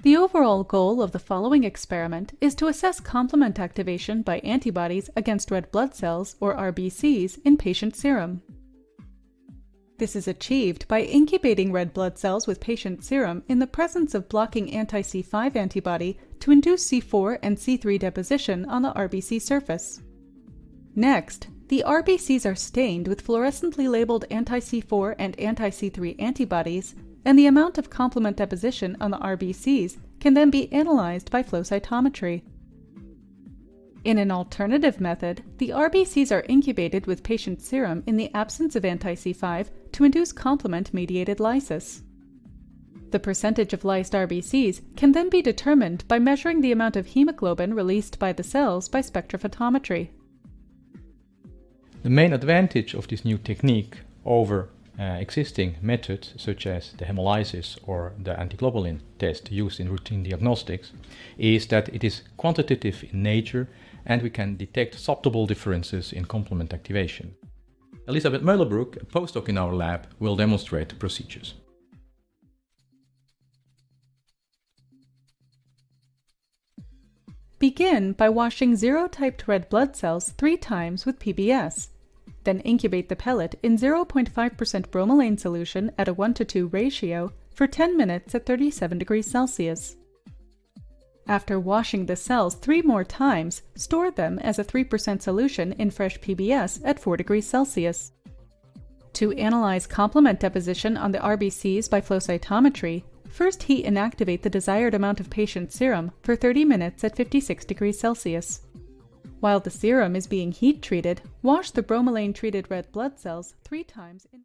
The overall goal of the following experiment is to assess complement activation by antibodies against red blood cells, or RBCs, in patient serum. This is achieved by incubating red blood cells with patient serum in the presence of blocking anti-C5 antibody to induce C4 and C3 deposition on the RBC surface. Next, the RBCs are stained with fluorescently labeled anti-C4 and anti-C3 antibodies, and the amount of complement deposition on the RBCs can then be analyzed by flow cytometry. In an alternative method, the RBCs are incubated with patient serum in the absence of anti-C5 to induce complement-mediated lysis. The percentage of lysed RBCs can then be determined by measuring the amount of hemoglobin released by the cells by spectrophotometry. The main advantage of this new technique over existing methods such as the hemolysis or the antiglobulin test used in routine diagnostics is that it is quantitative in nature and we can detect subtle differences in complement activation. Elisabeth Meulenbroek, a postdoc in our lab, will demonstrate the procedures. Begin by washing zero-typed red blood cells 3 times with PBS. Then incubate the pellet in 0.5% bromelain solution at a 1:2 ratio for 10 minutes at 37 degrees Celsius. After washing the cells 3 more times, store them as a 3% solution in fresh PBS at 4 degrees Celsius. To analyze complement deposition on the RBCs by flow cytometry, first heat and activate the desired amount of patient serum for 30 minutes at 56 degrees Celsius. While the serum is being heat treated, wash the bromelain-treated red blood cells 3 times in